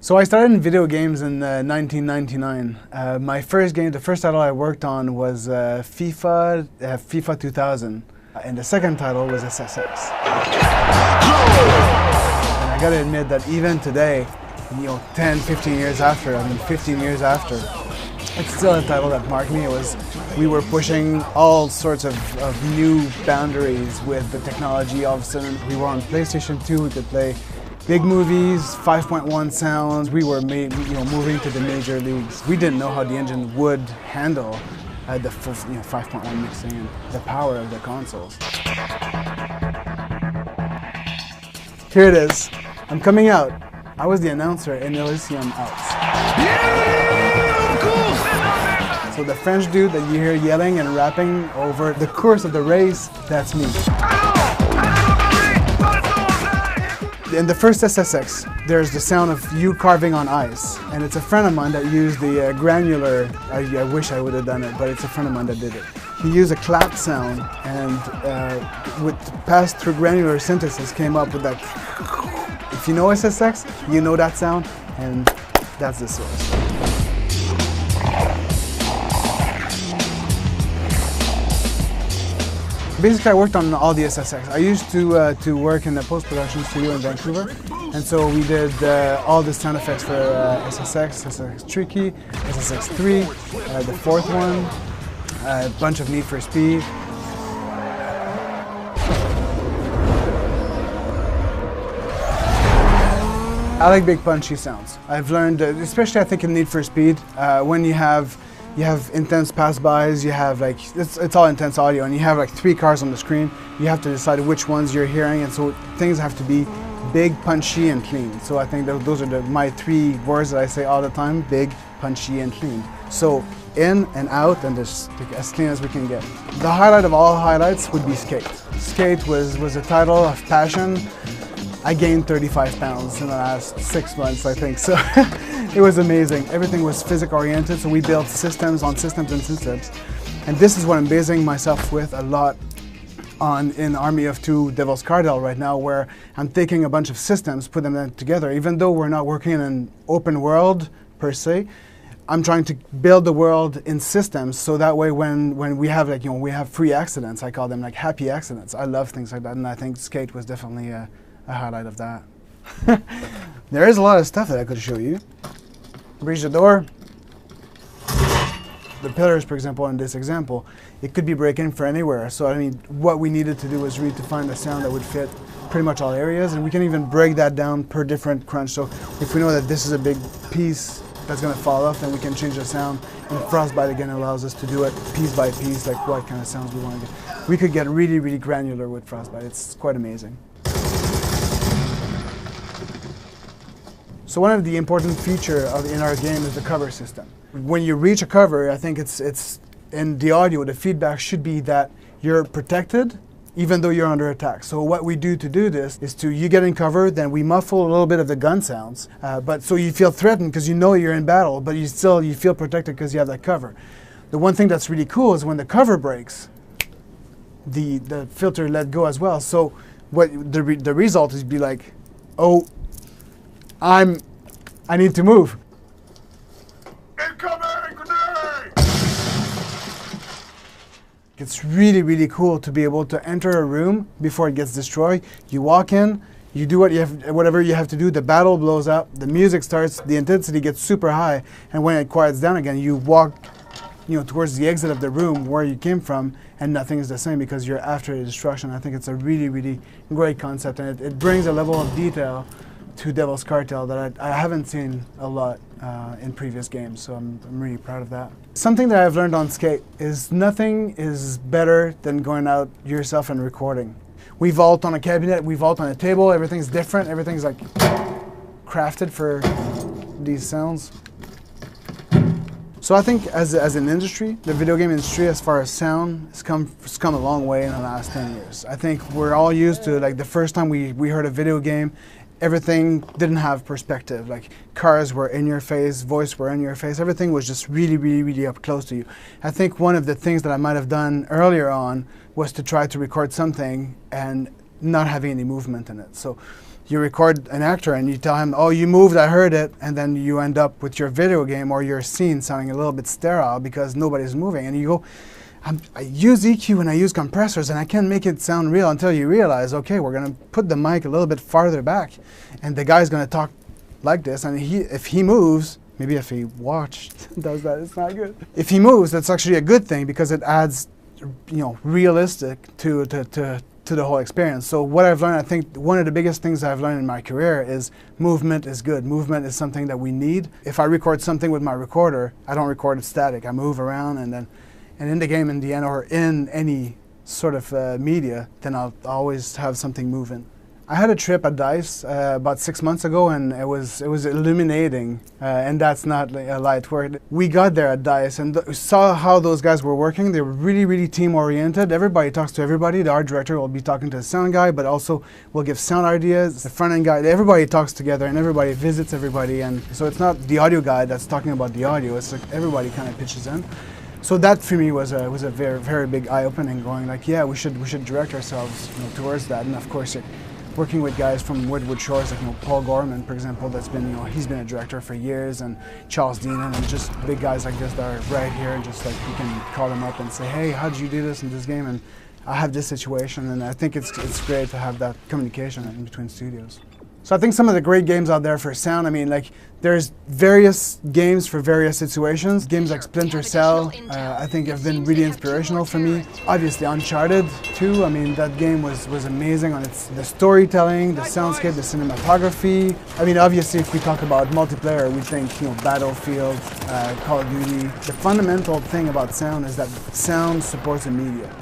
So I started in video games in 1999. My first game, the first title I worked on was FIFA 2000. And the second title was SSX. And I gotta admit that even today, 10, 15 years after, 15 years after, it's still a title that marked me. We were pushing all sorts of new boundaries with the technology. All of a sudden, we were on PlayStation 2, we could play big movies, 5.1 sounds. We were moving to the major leagues. We didn't know how the engine would handle the full 5.1 mixing and the power of the consoles. Here it is. I'm coming out. I was the announcer in Elysium Alps. So the French dude that you hear yelling and rapping over the course of the race, that's me. In the first SSX, there's the sound of you carving on ice. And it's a friend of mine that used the granular, I wish I would have done it, but it's a friend of mine that did it. He used a clap sound and passed through granular synthesis came up with that. If you know SSX, you know that sound, and that's the source. Basically, I worked on all the SSX. I used to work in the post-production studio in Vancouver, and so we did all the sound effects for SSX, SSX Tricky, SSX 3, the fourth one, a bunch of Need for Speed. I like big punchy sounds. I've learned, especially I think in Need for Speed, when you have intense pass-bys, you have it's all intense audio, and you have 3 cars on the screen. You have to decide which ones you're hearing, and so things have to be big, punchy, and clean. So I think those are my 3 words that I say all the time: big, punchy, and clean. So in and out, and just as clean as we can get. The highlight of all highlights would be Skate. Skate was a title of passion. I gained 35 pounds in the last 6 months, I think, so it was amazing. Everything was physics-oriented, so we built systems on systems and systems. And this is what I'm basing myself with a lot on in Army of Two Devil's Cartel right now, where I'm taking a bunch of systems, put them together. Even though we're not working in an open world, per se, I'm trying to build the world in systems, so that way when we have we have free accidents, I call them happy accidents. I love things like that, and I think Skate was definitely a highlight of that. There is a lot of stuff that I could show you. Breach the door. The pillars, for example, in this example, it could be break-in for anywhere. So I mean, what we needed to do was really to find a sound that would fit pretty much all areas, and we can even break that down per different crunch. So if we know that this is a big piece that's going to fall off, then we can change the sound. And Frostbite again allows us to do it piece by piece, like what kind of sounds we want to do. We could get really, really granular with Frostbite. It's quite amazing. So one of the important features in our game is the cover system. When you reach a cover, I think it's in the audio, the feedback should be that you're protected even though you're under attack. So what we do to do this is you get in cover, then we muffle a little bit of the gun sounds, but so you feel threatened because you know you're in battle, but you feel protected because you have that cover. The one thing that's really cool is when the cover breaks, the filter let go as well. So what the result is be like, oh, I need to move. Incoming grenade! It's really, really cool to be able to enter a room before it gets destroyed. You walk in, you do whatever you have to do, the battle blows up, the music starts, the intensity gets super high, and when it quiets down again, you walk towards the exit of the room where you came from, and nothing is the same because you're after the destruction. I think it's a really, really great concept, and it brings a level of detail to Devil's Cartel that I haven't seen a lot in previous games, so I'm really proud of that. Something that I've learned on Skate is nothing is better than going out yourself and recording. We vault on a cabinet, we vault on a table, everything's different, everything's crafted for these sounds. So I think as an industry, the video game industry, as far as sound, has come a long way in the last 10 years. I think we're all used to, the first time we heard a video game, everything didn't have perspective. Cars were in your face, voice were in your face, everything was just really, really, really up close to you. I think one of the things that I might have done earlier on was to try to record something and not having any movement in it. So you record an actor and you tell him, oh, you moved, I heard it, and then you end up with your video game or your scene sounding a little bit sterile because nobody's moving. And you go, I use EQ and I use compressors and I can't make it sound real until you realize, okay, we're going to put the mic a little bit farther back and the guy's going to talk like this, and if he moves, maybe if he watched does that, it's not good. If he moves, that's actually a good thing because it adds, realistic to the whole experience. So what I've learned, I think one of the biggest things I've learned in my career is movement is good. Movement is something that we need. If I record something with my recorder, I don't record it static. I move around, and in the game, in the end, or in any sort of media, then I'll always have something moving. I had a trip at DICE about 6 months ago, and it was illuminating, and that's not a light word. We got there at DICE and saw how those guys were working. They were really, really team-oriented. Everybody talks to everybody. The art director will be talking to the sound guy, but also will give sound ideas. The front-end guy, everybody talks together, and everybody visits everybody. And so it's not the audio guy that's talking about the audio. It's like everybody kind of pitches in. So that for me was a very, very big eye-opening. Going like, yeah, we should direct ourselves towards that. And of course, working with guys from Woodward Shores, like Paul Gorman, for example, that's been he's been a director for years, and Charles Deanan, and just big guys like this that are right here, and just like you can call them up and say, hey, how did you do this in this game? And I have this situation, and I think it's great to have that communication in between studios. So I think some of the great games out there for sound, I mean, like there's various games for various situations. Games like Splinter Cell, I think have been really inspirational for me. Obviously Uncharted 2, I mean, that game was amazing on the storytelling, the soundscape, the cinematography. I mean, obviously if we talk about multiplayer, we think, Battlefield, Call of Duty. The fundamental thing about sound is that sound supports a media.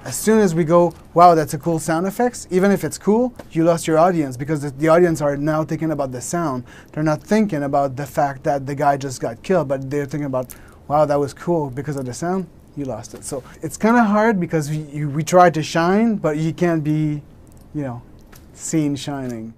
As soon as we go, wow, that's a cool sound effects, even if it's cool, you lost your audience because the audience are now thinking about the sound. They're not thinking about the fact that the guy just got killed, but they're thinking about, wow, that was cool because of the sound, you lost it. So it's kind of hard because we try to shine, but you can't be, seen shining.